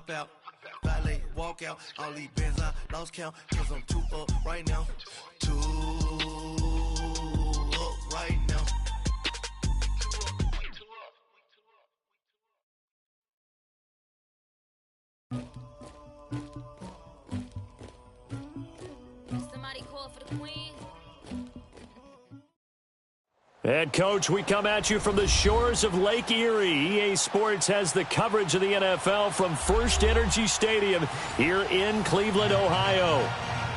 hop out, valet, walk out. All these bands I lost count, cause I'm too up right now. Too up right now. Somebody call for the queen. And, Coach, we come at you from the shores of Lake Erie. EA Sports has the coverage of the NFL from First Energy Stadium here in Cleveland, Ohio.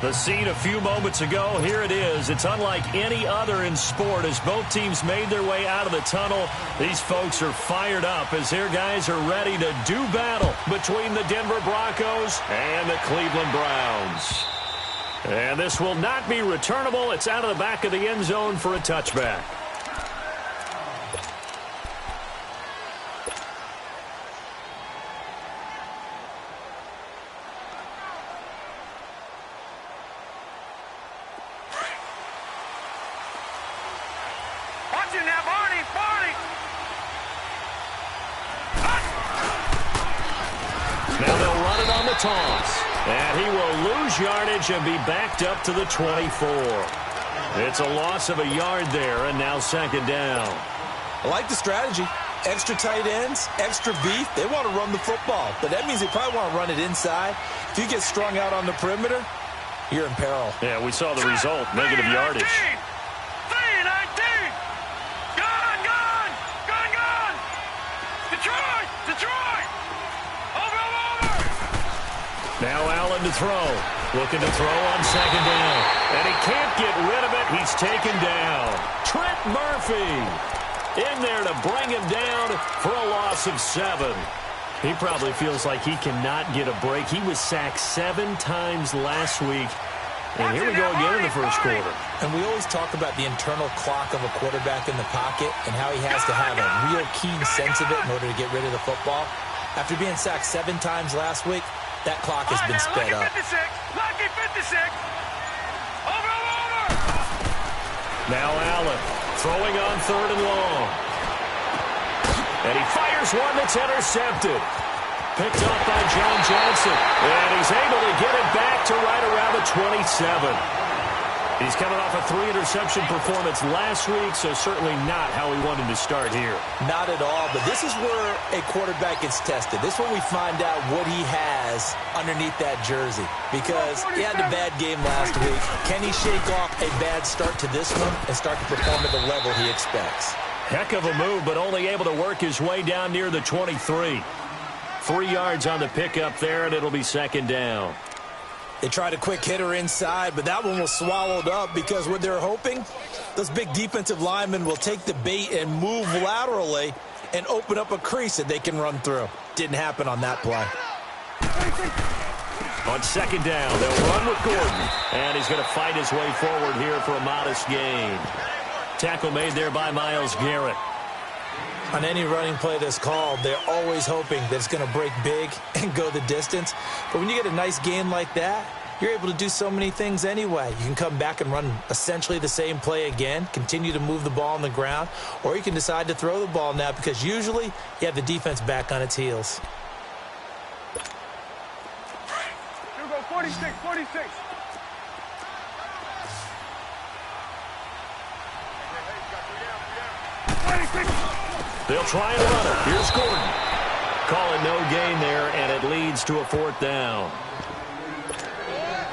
The scene a few moments ago, here it is. It's unlike any other in sport as both teams made their way out of the tunnel. These folks are fired up as their guys are ready to do battle between the Denver Broncos and the Cleveland Browns. And this will not be returnable. It's out of the back of the end zone for a touchback. Toss. And he will lose yardage and be backed up to the 24. It's a loss of a yard there, and now second down. I like the strategy. Extra tight ends, extra beef. They want to run the football, but that means they probably want to run it inside. If you get strung out on the perimeter, you're in peril. Yeah, we saw the result, negative yardage. 3-19! Gone! Detroit! Over! Now Allen to throw. Looking to throw on second down. And he can't get rid of it. He's taken down. Trent Murphy in there to bring him down for a loss of 7. He probably feels like he cannot get a break. He was sacked 7 times last week. And here we go again in the first quarter. And we always talk about the internal clock of a quarterback in the pocket and how he has to have a real keen sense of it in order to get rid of the football. After being sacked 7 times last week, that clock has been sped up. Lucky 56. Over. Now Allen throwing on 3rd and long. And he fires one that's intercepted. Picked up by John Johnson. And he's able to get it back to right around the 27. He's coming off a 3-interception performance last week, so certainly not how he wanted to start here. Not at all, but this is where a quarterback gets tested. This is where we find out what he has underneath that jersey. Because he had a bad game last week. Can he shake off a bad start to this one and start to perform at the level he expects? Heck of a move, but only able to work his way down near the 23. 3 yards on the pickup there, and it'll be second down. They tried a quick hitter inside, but that one was swallowed up because what they're hoping, those big defensive linemen will take the bait and move laterally and open up a crease that they can run through. Didn't happen on that play. On second down, they'll run with Gordon, and he's going to fight his way forward here for a modest gain. Tackle made there by Myles Garrett. On any running play that's called, they're always hoping that it's going to break big and go the distance. But when you get a nice gain like that, you're able to do so many things anyway. You can come back and run essentially the same play again, continue to move the ball on the ground, or you can decide to throw the ball now because usually you have the defense back on its heels. You go 46. They'll try and run it. Here's Gordon. Calling no gain there, and it leads to a 4th down.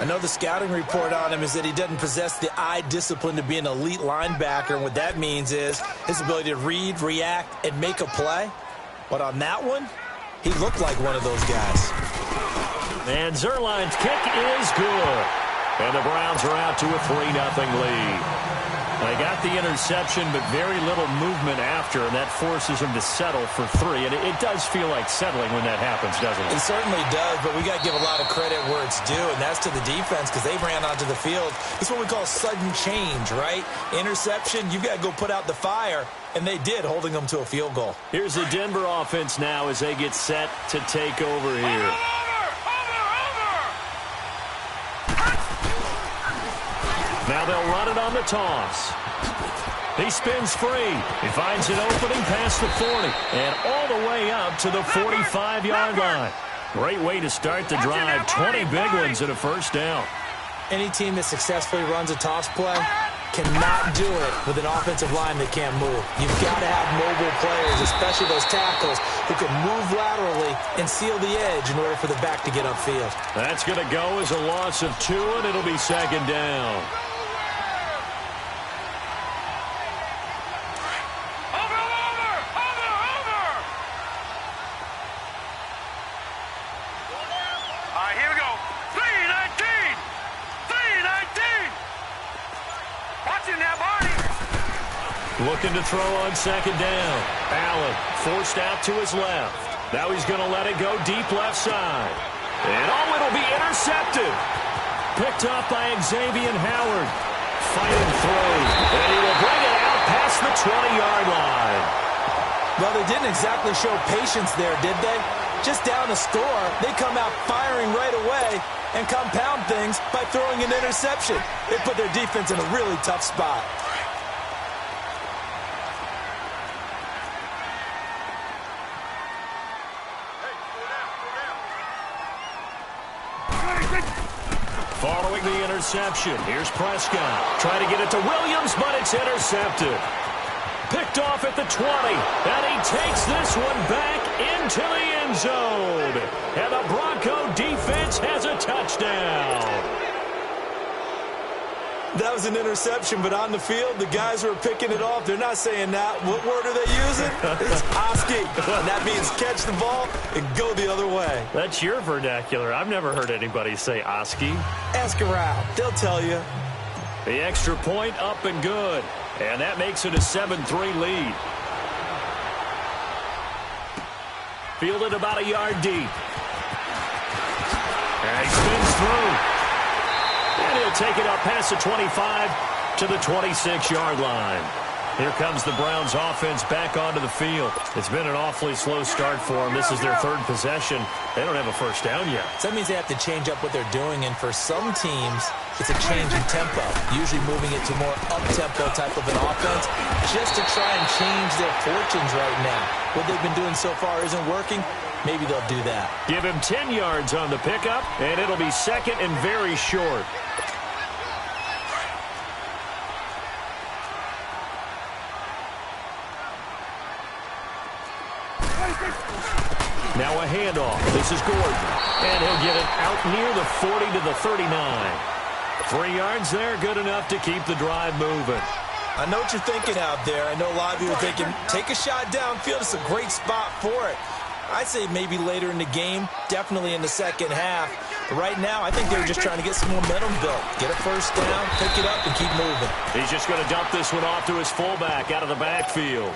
I know the scouting report on him is that he doesn't possess the eye discipline to be an elite linebacker, and what that means is his ability to read, react, and make a play. But on that one, he looked like one of those guys. And Zerline's kick is good. And the Browns are out to a 3-0 lead. They got the interception, but very little movement after, and that forces them to settle for 3. And it does feel like settling when that happens, doesn't it? It certainly does, but we got to give a lot of credit where it's due, and that's to the defense because they ran onto the field. It's what we call sudden change, right? Interception, you've got to go put out the fire, and they did, holding them to a field goal. Here's the Denver offense now as they get set to take over here. Now they'll run it on the toss. He spins free. He finds an opening past the 40 and all the way up to the 45-yard line. Great way to start the drive. 20 big ones and a first down. Any team that successfully runs a toss play cannot do it with an offensive line that can't move. You've got to have mobile players, especially those tackles, who can move laterally and seal the edge in order for the back to get upfield. That's going to go as a loss of 2, and it'll be second down. Looking to throw on second down. Allen forced out to his left. Now he's going to let it go deep left side. And it'll be intercepted. Picked off by Xavier Howard. Fighting through. And he will bring it out past the 20-yard line. Well, they didn't exactly show patience there, did they? Just down a score, they come out firing right away and compound things by throwing an interception. They put their defense in a really tough spot. Following the interception, here's Prescott. Trying to get it to Williams, but it's intercepted. Picked off at the 20, and he takes this one back into the end zone. And the Bronco defense has a touchdown. That was an interception, but on the field, the guys who are picking it off, they're not saying that. What word are they using? It's Oski. And that means catch the ball and go the other way. That's your vernacular. I've never heard anybody say Oski. Ask around. They'll tell you. The extra point up and good. And that makes it a 7-3 lead. Fielded about a yard deep. And he spins through. And he'll take it up past the 25 to the 26-yard line. Here comes the Browns offense back onto the field. It's been an awfully slow start for them. This is their third possession. They don't have a first down yet. So that means they have to change up what they're doing, and for some teams, it's a change in tempo, usually moving it to more up-tempo type of an offense just to try and change their fortunes right now. What they've been doing so far isn't working. Maybe they'll do that. Give him 10 yards on the pickup, and it'll be second and very short. Now a handoff. This is Gordon. And he'll get it out near the 40 to the 39. 3 yards there, good enough to keep the drive moving. I know what you're thinking out there. I know a lot of you are thinking, take a shot downfield. It's a great spot for it. I'd say maybe later in the game, definitely in the second half. But right now, I think they're just trying to get some momentum built. Get a first down, pick it up, and keep moving. He's just going to dump this one off to his fullback out of the backfield.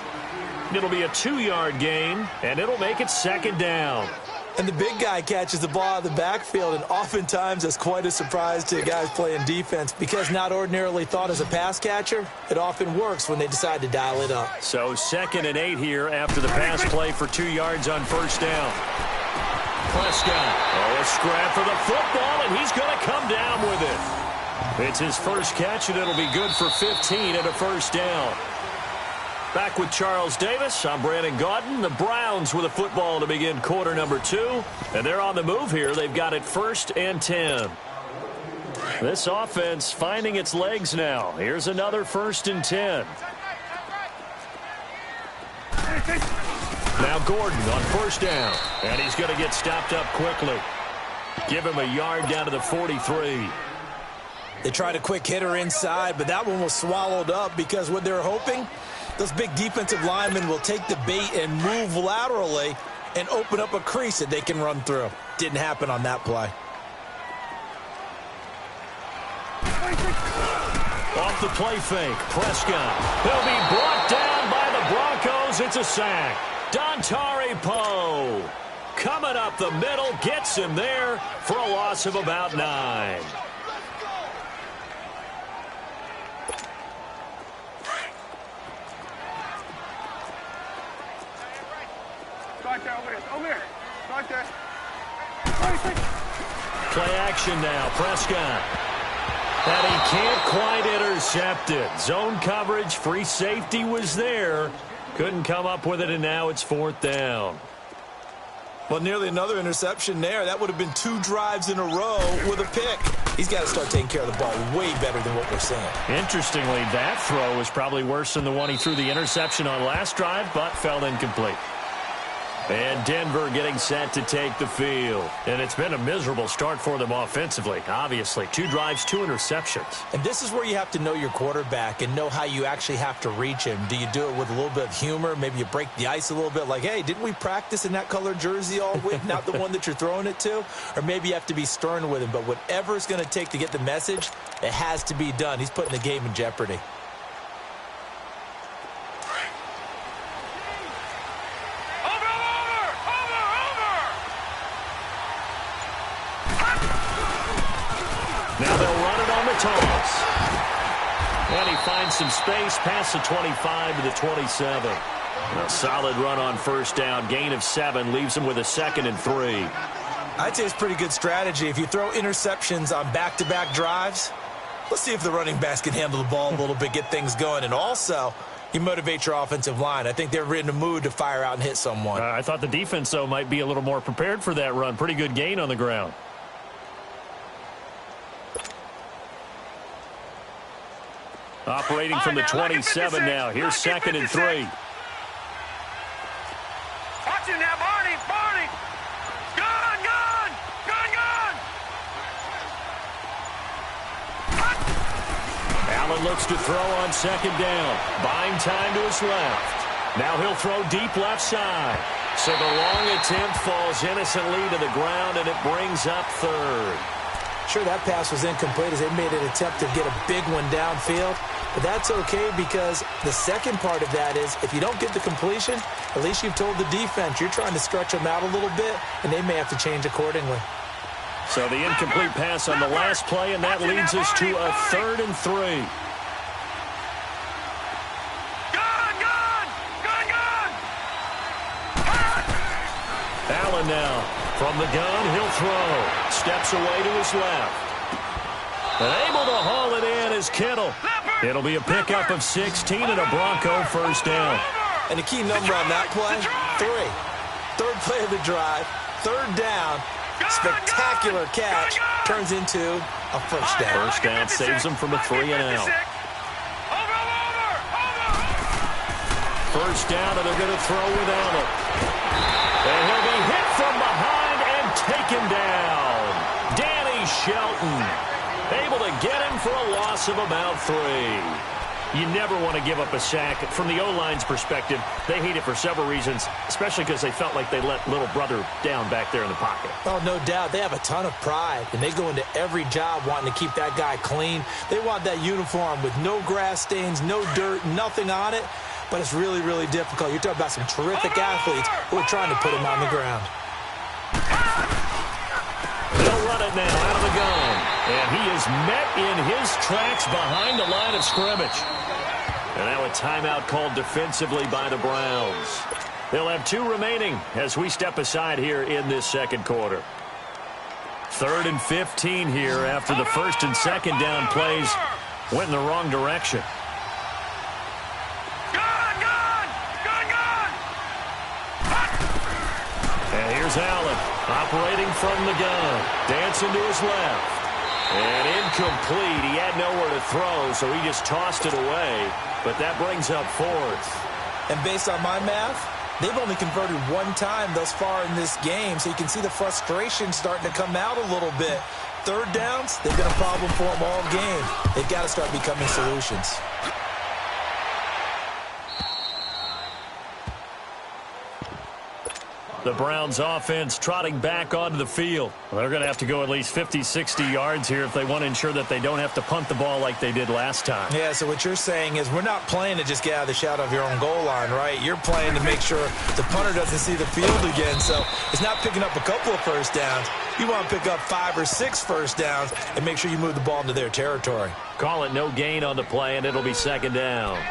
It'll be a 2-yard gain, and it'll make it second down. And the big guy catches the ball out of the backfield, and oftentimes that's quite a surprise to guys playing defense because not ordinarily thought as a pass catcher, it often works when they decide to dial it up. So 2nd and 8 here after the pass play for 2 yards on first down. Prescott, a scrap for the football, and he's going to come down with it. It's his first catch, and it'll be good for 15 and a first down. Back with Charles Davis, I'm Brandon Gaudin. The Browns with a football to begin quarter number 2. And they're on the move here. They've got it 1st and 10. This offense finding its legs now. Here's another 1st and 10. Now Gordon on first down. And he's going to get stopped up quickly. Give him a yard down to the 43. They tried a quick hitter inside, but that one was swallowed up because what they're hoping, those big defensive linemen will take the bait and move laterally and open up a crease that they can run through. Didn't happen on that play. Off the play fake, Prescott. He'll be brought down by the Broncos. It's a sack. Dontari Poe coming up the middle, gets him there for a loss of about 9. Play action now, Prescott. And he can't quite intercept it. Zone coverage, free safety was there. Couldn't come up with it, and now it's 4th down. Well, nearly another interception there. That would have been 2 drives in a row with a pick. He's got to start taking care of the ball way better than what we're seeing. Interestingly, that throw was probably worse than the one he threw the interception on last drive, but fell incomplete. And Denver getting set to take the field. And it's been a miserable start for them offensively, obviously. 2 drives, 2 interceptions. And this is where you have to know your quarterback and know how you actually have to reach him. Do you do it with a little bit of humor? Maybe you break the ice a little bit like, hey, didn't we practice in that colored jersey all week, not the one that you're throwing it to? Or maybe you have to be stern with him. But whatever it's going to take to get the message, it has to be done. He's putting the game in jeopardy. Now they'll run it on the toss. And he finds some space past the 25 to the 27. A solid run on first down. Gain of 7 leaves him with a 2nd and 3. I'd say it's pretty good strategy. If you throw interceptions on back-to-back drives, let's see if the running backs can handle the ball a little bit, get things going. And also, you motivate your offensive line. I think they're in the mood to fire out and hit someone. I thought the defense, though, might be a little more prepared for that run. Pretty good gain on the ground. Operating from the 27 now. Here's 2nd and 3. Watch him now, Barney. Barney. Gun, gun. Gun, gun. Allen looks to throw on 2nd down. Buying time to his left. Now he'll throw deep left side. So the long attempt falls innocently to the ground, and it brings up 3rd. Sure, that pass was incomplete as they made an attempt to get a big one downfield. But that's okay because the second part of that is if you don't get the completion, at least you've told the defense you're trying to stretch them out a little bit, and they may have to change accordingly. So the incomplete pass on the last play, and that leads us to a 3rd and 3. Gun, gun. Gun, gun. Allen now from the gun, he'll throw. Steps away to his left. And able to haul it in is Kittle. It'll be a pickup of 16 and a Bronco first down. And the key number on that play, 3. 3rd play of the drive, 3rd down, spectacular catch, turns into a first down. First down saves them from a 3 and out. First down, and they're going to throw with Allen. And he'll be hit from behind and taken down. Danny Shelton able to get him for a loss of about 3. You never want to give up a sack. From the O-line's perspective, they hate it for several reasons, especially because they felt like they let little brother down back there in the pocket. Oh, no doubt. They have a ton of pride, and they go into every job wanting to keep that guy clean. They want that uniform with no grass stains, no dirt, nothing on it, but it's really, really difficult. You're talking about some terrific athletes who are trying to put him on the ground. They'll run it now out of the gun. And he is met in his tracks behind the line of scrimmage. And now a timeout called defensively by the Browns. They'll have 2 remaining as we step aside here in this second quarter. 3rd and 15 here after the 1st and 2nd down plays went in the wrong direction. And here's Allen operating from the gun. Dancing to his left. And incomplete. He had nowhere to throw, so he just tossed it away. But that brings up 4th. And based on my math, they've only converted 1 time thus far in this game, so you can see the frustration starting to come out a little bit. 3rd downs, they've been a problem for them all game. They've got to start becoming solutions. The Browns offense trotting back onto the field. Well, they're going to have to go at least 50, 60 yards here if they want to ensure that they don't have to punt the ball like they did last time. Yeah, so what you're saying is we're not playing to just get out of the shadow of your own goal line, right? You're playing to make sure the punter doesn't see the field again. So it's not picking up a couple of first downs. You want to pick up 5 or 6 first downs and make sure you move the ball into their territory. Call it no gain on the play, and it'll be 2nd down.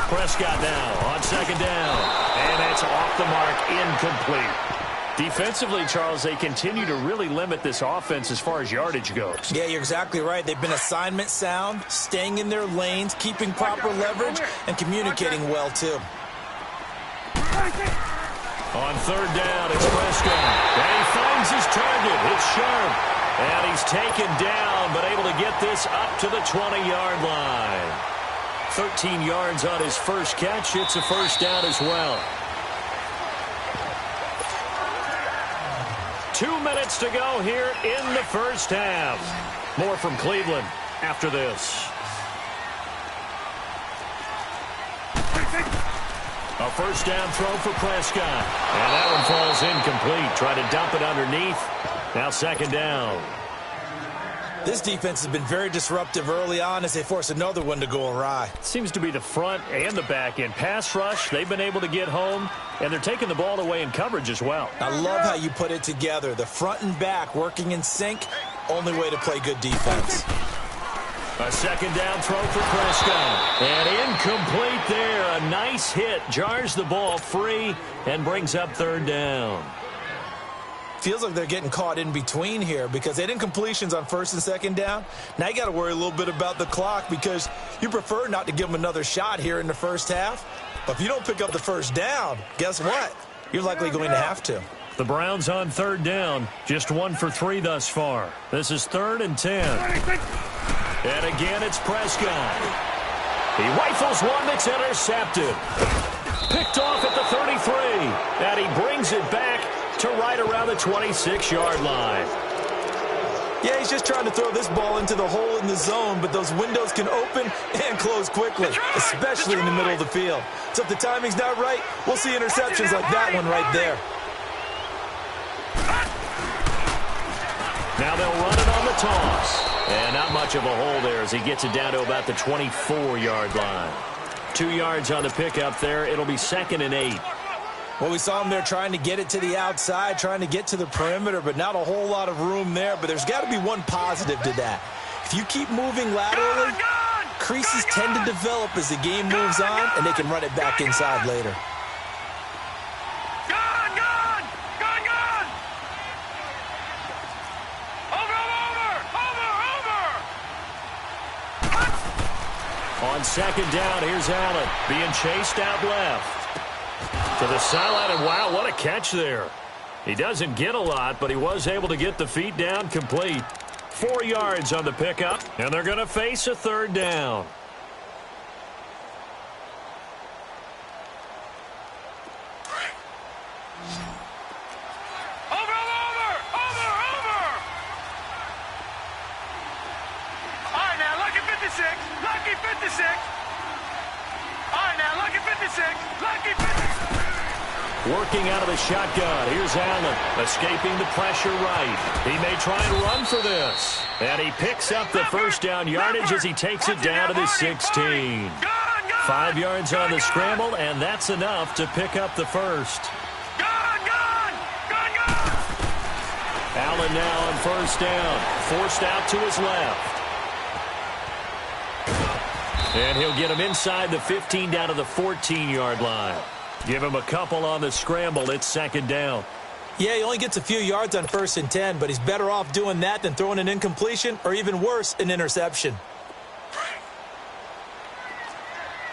Prescott now on 2nd down. And that's off the mark, incomplete. Defensively, Charles, they continue to really limit this offense as far as yardage goes. Yeah, you're exactly right. They've been assignment sound, staying in their lanes, keeping proper leverage, and communicating well, too. On third down, it's Prescott. And he finds his target. It's Sharp. And he's taken down, but able to get this up to the 20-yard line. 13 yards on his first catch. It's a first down as well. 2 minutes to go here in the first half. More from Cleveland after this. A first down throw for Prescott. And that one falls incomplete. Try to dump it underneath. Now second down. This defense has been very disruptive early on as they force another one to go awry. Seems to be the front and the back end. Pass rush, they've been able to get home, and they're taking the ball away in coverage as well. I love how you put it together. The front and back working in sync, only way to play good defense. A second down throw for Prescott. And incomplete there. A nice hit. Jars the ball free and brings up third down. Feels like they're getting caught in between here because they didn't completions on first and second down. Now you got to worry a little bit about the clock because you prefer not to give them another shot here in the first half. But if you don't pick up the first down, guess what? You're likely going to have to. The Browns on third down. Just 1 for 3 thus far. This is 3rd and 10. And again, it's Prescott. He rifles one that's intercepted. Picked off at the 33. And he brings it back to right around the 26-yard line. Yeah, he's just trying to throw this ball into the hole in the zone, but those windows can open and close quickly, especially in the middle of the field. So if the timing's not right, we'll see interceptions like that one right there. Now they'll run it on the toss. And not much of a hole there as he gets it down to about the 24-yard line. 2 yards on the pickup there. It'll be 2nd and 8. Well, we saw him there trying to get it to the outside, trying to get to the perimeter, but not a whole lot of room there. But there's got to be one positive to that. If you keep moving laterally, creases tend to develop as the game moves on, and they can run it back inside later. On second down, here's Allen being chased out left. To the sideline, and wow, what a catch there. He doesn't get a lot, but he was able to get the feet down complete. 4 yards on the pickup, and they're going to face a third down. Working out of the shotgun. Here's Allen, escaping the pressure right. He may try and run for this. And he picks up the first down yardage as he takes it down to the 16. 5 yards on the scramble, and that's enough to pick up the first. Allen now on first down. Forced out to his left. And he'll get him inside the 15 down to the 14-yard line. Give him a couple on the scramble. It's second down. Yeah, he only gets a few yards on 1st and 10, but he's better off doing that than throwing an incompletion or even worse, an interception.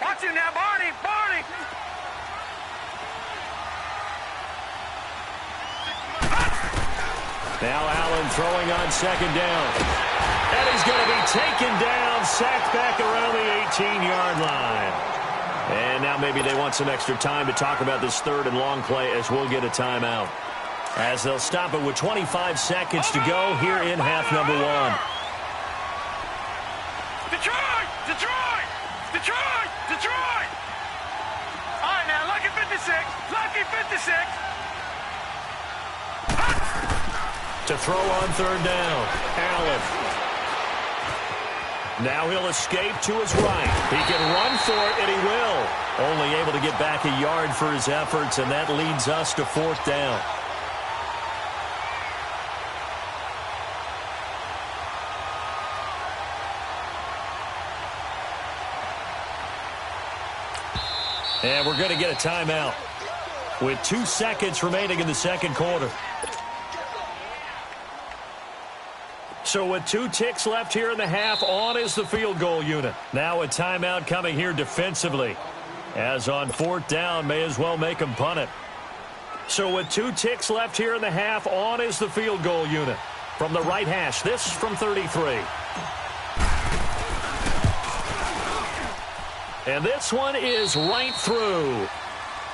Watch him now, Barney! Barney! Now Allen throwing on second down. And he's going to be taken down, sacked back around the 18-yard line. And now maybe they want some extra time to talk about this third and long play as we'll get a timeout. As they'll stop it with 25 seconds to go here in half number 1. Detroit! Detroit! Detroit! Detroit! All right, now, lucky 56. Lucky 56. To throw on third down, Allen. Now he'll escape to his right. He can run for it, and he will. Only able to get back a yard for his efforts, and that leads us to 4th down. And we're going to get a timeout. with 2 seconds remaining in the second quarter. So with 2 ticks left here in the half, on is the field goal unit. Now a timeout coming here defensively. As on 4th down, may as well make them punt it. So with 2 ticks left here in the half, on is the field goal unit. From the right hash, this from 33. And this one is right through.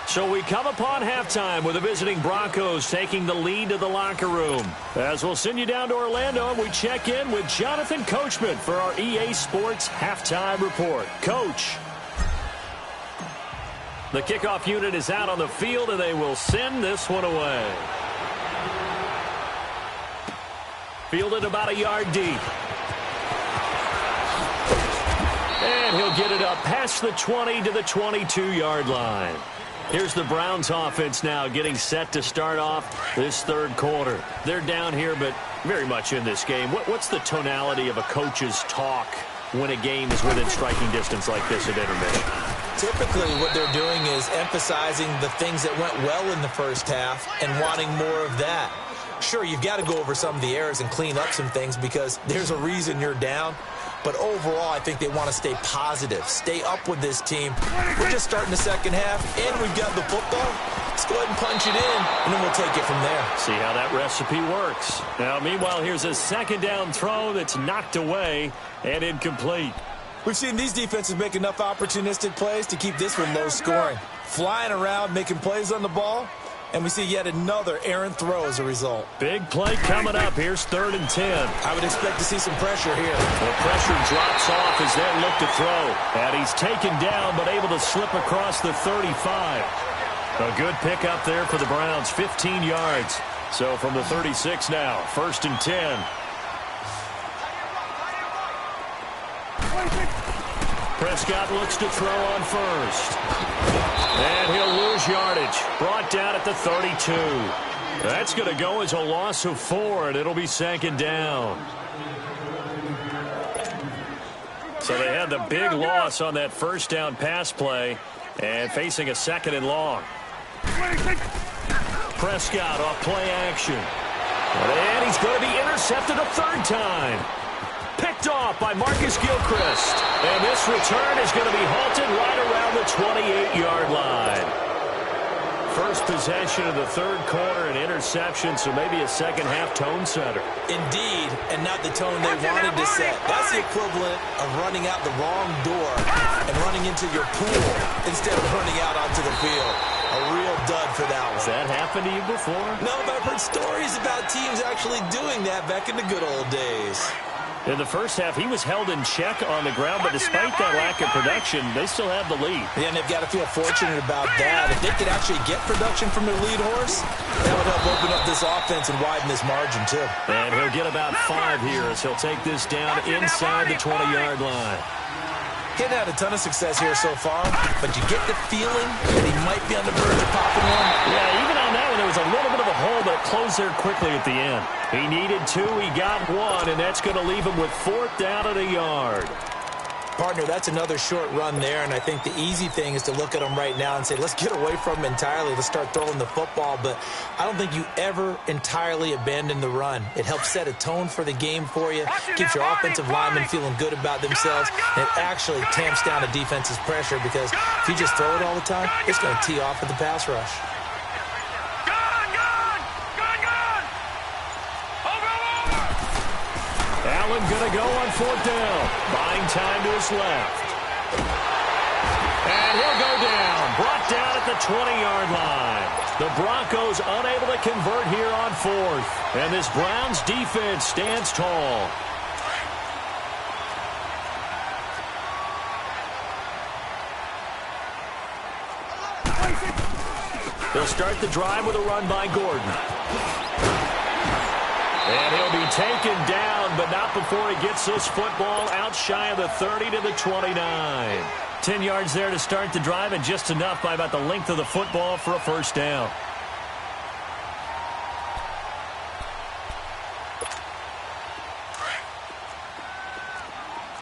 So we come upon halftime with the visiting Broncos taking the lead to the locker room. As we'll send you down to Orlando, and we check in with Jonathan Coachman for our EA Sports Halftime Report. Coach. The kickoff unit is out on the field, and they will send this one away. Fielded about a yard deep. And he'll get it up past the 20 to the 22-yard line. Here's the Browns offense now getting set to start off this third quarter. They're down here, but very much in this game. What's the tonality of a coach's talk when a game is within striking distance like this at intermission? Typically, what they're doing is emphasizing the things that went well in the first half and wanting more of that. Sure, you've got to go over some of the errors and clean up some things because there's a reason you're down. But overall, I think they want to stay positive, stay up with this team. We're just starting the second half, and we've got the football. Let's go ahead and punch it in, and then we'll take it from there. See how that recipe works. Now, meanwhile, here's a second down throw that's knocked away and incomplete. We've seen these defenses make enough opportunistic plays to keep this one low scoring. Flying around, making plays on the ball. And we see yet another errant throw as a result. Big play coming up. Here's 3rd and 10. I would expect to see some pressure here. The pressure drops off as they look to throw. And he's taken down but able to slip across the 35. A good pickup there for the Browns, 15 yards. So from the 36 now, 1st and 10. Prescott looks to throw on first. And he'll lose yardage. Brought down at the 32. That's going to go as a loss of 4, and it'll be 2nd down. So they had the big loss on that first down pass play and facing a 2nd and long. Prescott off play action. And he's going to be intercepted a 3rd time. Picked off by Marcus Gilchrist. And this return is going to be halted right around the 28-yard line. First possession of the third quarter, an interception, so maybe a second-half tone setter. Indeed, and not the tone they wanted to set. That's the equivalent of running out the wrong door and running into your pool instead of running out onto the field. A real dud for that one. Has that happened to you before? No, but I've heard stories about teams actually doing that back in the good old days. In the first half, he was held in check on the ground, but despite that lack of production, they still have the lead. Yeah, and they've got to feel fortunate about that. If they could actually get production from their lead horse, that would help open up this offense and widen this margin, too. And he'll get about 5 here as he'll take this down inside the 20-yard line. He's had a ton of success here so far, but you get the feeling that he might be on the verge of popping one. Yeah, even on that one, there was a little bit of a hole, but it closed there quickly at the end. He needed 2, he got 1, and that's going to leave him with 4th down at a yard. Partner, that's another short run there, and I think the easy thing is to look at him right now and say, let's get away from him entirely. Let's start throwing the football, but I don't think you ever entirely abandon the run. It helps set a tone for the game for you, keeps your offensive linemen feeling good about themselves, and it actually tamps down a defense's pressure because if you just throw it all the time, it's going to tee off with the pass rush. Allen going to go on 4th down. Buying time to his left. And he'll go down. Brought down at the 20-yard line. The Broncos unable to convert here on 4th. And this Browns defense stands tall. They'll start the drive with a run by Gordon. And he'll be taken down, but not before he gets this football out shy of the 30 to the 29. 10 yards there to start the drive, and just enough by about the length of the football for a first down.